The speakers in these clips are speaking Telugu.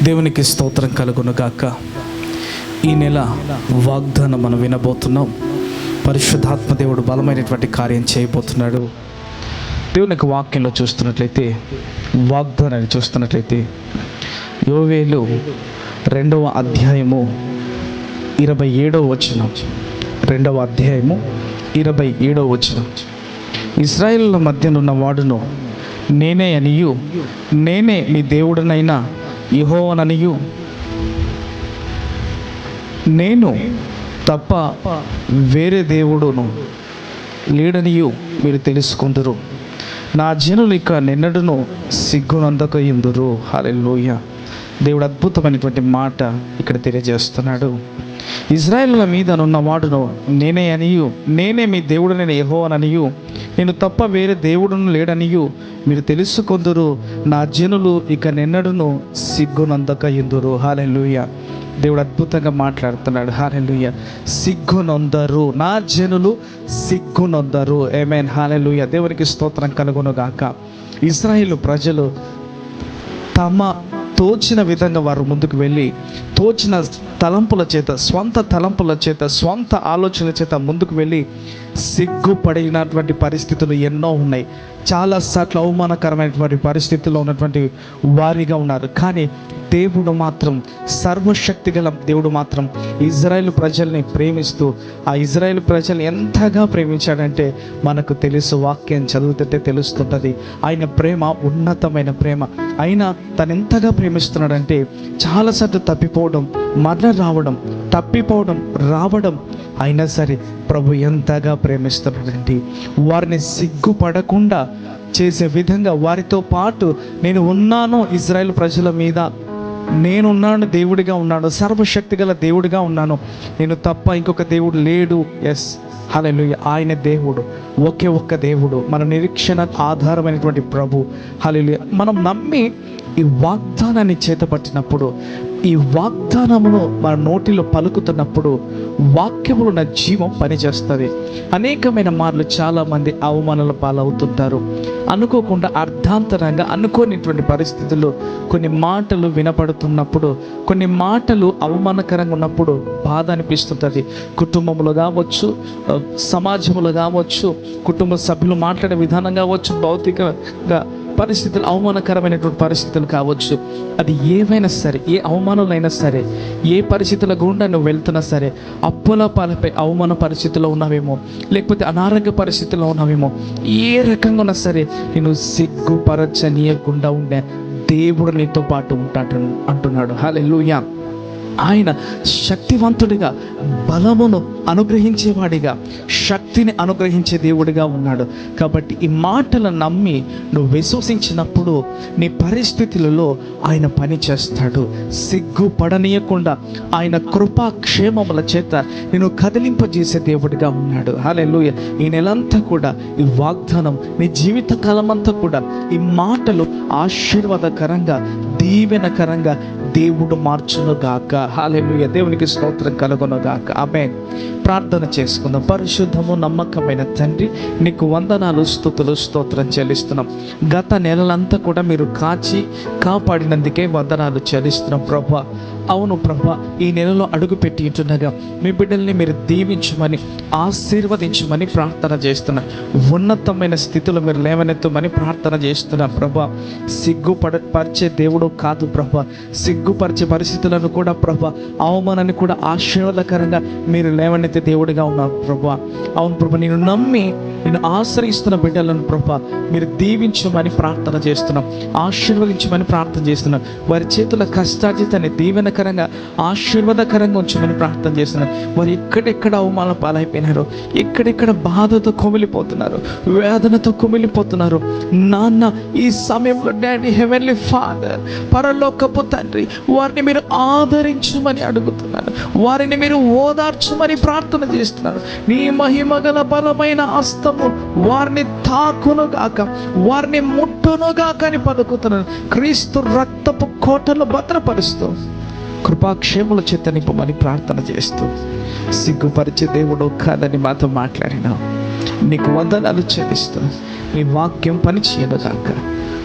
దేవునికి స్తోత్రం కలుగును గాక. ఈ నెల వాగ్దానం మనం వినబోతున్నాం. పరిశుద్ధాత్మ దేవుడు బలమైనటువంటి కార్యం చేయబోతున్నాడు. దేవునికి వాక్యంలో చూస్తున్నట్లయితే, వాగ్దానాన్ని చూస్తున్నట్లయితే, యోవేలు 2వ అధ్యాయము 27వ వచనం, 2వ అధ్యాయము 27వ వచనం. ఇశ్రాయేలుల మధ్యనున్న వాడును నేనే అనియు, నేనే మీ దేవుడనైనా యెహోవాననియు, నేను తప్ప వేరే దేవుడును లేడనియు మీరు తెలుసుకుందురు. నా జనులు ఇక నిన్నడును సిగ్గునందకయుందురు. హల్లెలూయా. దేవుడు అద్భుతమైనటువంటి మాట ఇక్కడ తెలియజేస్తున్నాడు. ఇశ్రాయేలుల మీద నున్న వాడును నేనే అనియు, నేనే మీ దేవుడనైన యెహోవాననియు, నేను తప్ప వేరే దేవుడును లేడనియు మీరు తెలుసుకొందురు. నా జనులు ఇక నిన్నడును సిగ్గునందకయుందురు. హల్లెలూయా. దేవుడు అద్భుతంగా మాట్లాడుతున్నాడు. హల్లెలూయా. సిగ్గునొందరు, నా జనులు సిగ్గునొందరు. ఆమేన్. హల్లెలూయా. దేవునికి స్తోత్రం కలుగును గాక. ఇశ్రాయేలు ప్రజలు తమ తోచిన విధంగా వారు ముందుకు వెళ్ళి, తోచిన తలంపుల చేత, స్వంత ఆలోచనల చేత ముందుకు వెళ్ళి సిగ్గుపడినటువంటి పరిస్థితులు ఎన్నో ఉన్నాయి. చాలాసార్లు అవమానకరమైనటువంటి పరిస్థితుల్లో ఉన్నటువంటి వారిగా ఉన్నారు. కానీ దేవుడు మాత్రం, సర్వశక్తి గల దేవుడు మాత్రం ఇజ్రాయేలు ప్రజల్ని ప్రేమిస్తూ, ఆ ఇజ్రాయేలు ప్రజల్ని ఎంతగా ప్రేమించాడంటే మనకు తెలుసు. వాక్యం చదువుతుంటే తెలుస్తుంటుంది. ఆయన ప్రేమ ఉన్నతమైన ప్రేమ. అయినా తను ఎంతగా ప్రేమిస్తున్నాడంటే, చాలాసార్లు తప్పిపోవడం, మరణ రావడం అయినా సరే ప్రభు ఎంతగా ప్రేమిస్తున్నాడంటే, వారిని సిగ్గుపడకుండా చేసే విధంగా వారితో పాటు నేను ఉన్నాను, ఇజ్రాయేల్ ప్రజల మీద నేనున్నాను, దేవుడిగా ఉన్నాను, సర్వశక్తి గల దేవుడిగా ఉన్నాను, నేను తప్ప ఇంకొక దేవుడు లేడు. ఎస్, హల్లెలూయా. ఆయన దేవుడు, ఒకే ఒక్క దేవుడు, మన నిరీక్షణ ఆధారమైనటువంటి ప్రభు. హల్లెలూయా. మనం నమ్మి ఈ వాగ్దానాన్ని చేతపట్టినప్పుడు, ఈ వాగ్దానమును మన నోటిలో పలుకుతున్నప్పుడు వాక్యములు నా జీవం పనిచేస్తుంది. అనేకమైన మార్లు చాలామంది అవమానాల పాలవుతుంటారు. అనుకోకుండా, అర్ధాంతరంగా, అనుకోనిటువంటి పరిస్థితుల్లో కొన్ని మాటలు వినపడుతున్నప్పుడు, కొన్ని మాటలు అవమానకరంగా ఉన్నప్పుడు బాధ అనిపిస్తుంటుంది. కుటుంబంలో కావచ్చు, సమాజంలో కావచ్చు, కుటుంబ సభ్యులు మాట్లాడే విధానం కావచ్చు, భౌతికంగా పరిస్థితులు, అవమానకరమైనటువంటి పరిస్థితులు కావచ్చు. అది ఏవైనా సరే, ఏ అవమానాలైనా సరే, ఏ పరిస్థితుల గుండా నువ్వు వెళ్తున్నా సరే, అప్పుల పాలపై అవమాన పరిస్థితుల్లో ఉన్నావేమో, లేకపోతే అనారోగ్య పరిస్థితుల్లో ఉన్నావేమో, ఏ రకంగా ఉన్నా సరే నేను సిగ్గుపరచనీయకుండా ఉండే దేవుడు నీతో పాటు ఉంటాడు అంటున్నాడు. హల్లెలూయా. ఆయన శక్తివంతుడిగా, బలమును అనుగ్రహించేవాడిగా, శక్తిని అనుగ్రహించే దేవుడిగా ఉన్నాడు. కాబట్టి ఈ మాటలను నమ్మి నువ్వు విశ్వసించినప్పుడు నీ పరిస్థితులలో ఆయన పని చేస్తాడు. సిగ్గుపడనీయకుండా ఆయన కృపాక్షేమముల చేత నేను కదిలింపజేసే దేవుడిగా ఉన్నాడు. హల్లెలూయా. ఈ నెలంతా కూడా ఈ వాగ్దానం, నీ జీవిత కాలం అంతా కూడా ఈ మాటలు ఆశీర్వాదకరంగా, దీవెనకరంగా దేవుడు మార్చును గాక. హల్లెలూయా. దేవునికి స్తోత్రం కలుగును గాక. ఆమేన్. ప్రార్థన చేసుకుందాం. పరిశుద్ధము నమ్మకమైన తండ్రి, నీకు వందనాలు, స్తుతులు, స్తోత్రం చెల్లిస్తున్నాం. గత నెలలంతా కూడా మీరు కాపాడినందుకే వందనాలు చెల్లిస్తున్నాం ప్రభా. అవును ప్రభా, ఈ నెలలో అడుగుపెట్టి ఉంటుండగా మీ బిడ్డల్ని మీరు దీవించమని, ఆశీర్వదించమని ప్రార్థన చేస్తున్నా. ఉన్నతమైన స్థితిలో మీరు లేవనెత్తమని ప్రార్థన చేస్తున్నా ప్రభా. సిగ్గుపరిచే దేవుడు కాదు ప్రభా, సిగ్గుపరిచే పరిస్థితులను కూడా ప్రభా, అవమానాన్ని కూడా ఆశీర్వాదకరంగా మీరు లేవనెత్తే దేవుడిగా ఉన్నారు ప్రభా. అవును ప్రభా, నేను నమ్మి నేను ఆశ్రయిస్తున్న బిడ్డలను ప్రభా మీరు దీవించమని ప్రార్థన చేస్తున్నాం, ఆశీర్వదించమని ప్రార్థన చేస్తున్నాం. వారి చేతుల కష్టార్జితాన్ని దీవెనకరంగా, ఆశీర్వాదకరంగా ఉంచమని ప్రార్థన చేస్తున్నాం. వారు ఎక్కడెక్కడ అవమాన పాలైపోయినారో, ఎక్కడెక్కడ బాధతో కుమిలిపోతున్నారు, వేదనతో కుమిలిపోతున్నారు, నాన్న ఈ సమయంలో డాడీ, హెవెన్లీ ఫాదర్, పరలోకపు తండ్రి, వారిని మీరు ఆదరించమని అడుగుతున్నాను, వారిని మీరు ఓదార్చమని ప్రార్థన చేస్తున్నారు. నీ మహిమగల బలమైన హస్తము వారిని తాకును గాక, వారిని ముట్టును గాక అని పలుకుతున్నాను. క్రీస్తు రక్తపు కోటలో భద్రపరుస్తూ కృపాక్షేముల చేత నింపమని ప్రార్థన చేస్తూ, సిగ్గుపరిచే దేవుడు కాదని మాతో మాట్లాడినావు, నీకు వందనాలు చెల్లిస్తూ, నీ వాక్యం పని చేయను గాక.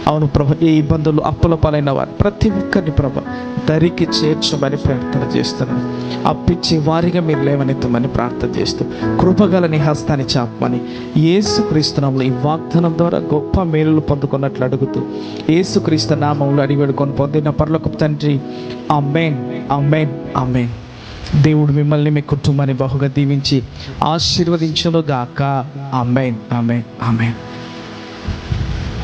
అవును ప్రభ, ఈ ఇబ్బందులు అప్పుల పాలైన వారు ప్రతి ఒక్కరిని ప్రభ దరికి చేర్చమని ప్రార్థన చేస్తున్నాను. అప్పిచ్చి వారిగా మీరు లేవనెత్తమని ప్రార్థన చేస్తూ కృపగల నీ హస్తాన్ని చాపమని యేసుక్రీస్తు నామములో ఈ వాగ్దానం ద్వారా గొప్ప మేలులు పొందుకున్నట్లు అడుగుతూ యేసుక్రీస్తు నామములో అడిగి వేడుకొని పొందిన పరలోకపు తండ్రి, ఆమేన్, ఆమేన్, ఆమేన్. దేవుడు మిమ్మల్ని మీ కుటుంబాన్ని బహుగా దీవించి ఆశీర్వదించును గాక. ఆమేన్, ఆమేన్, ఆమేన్.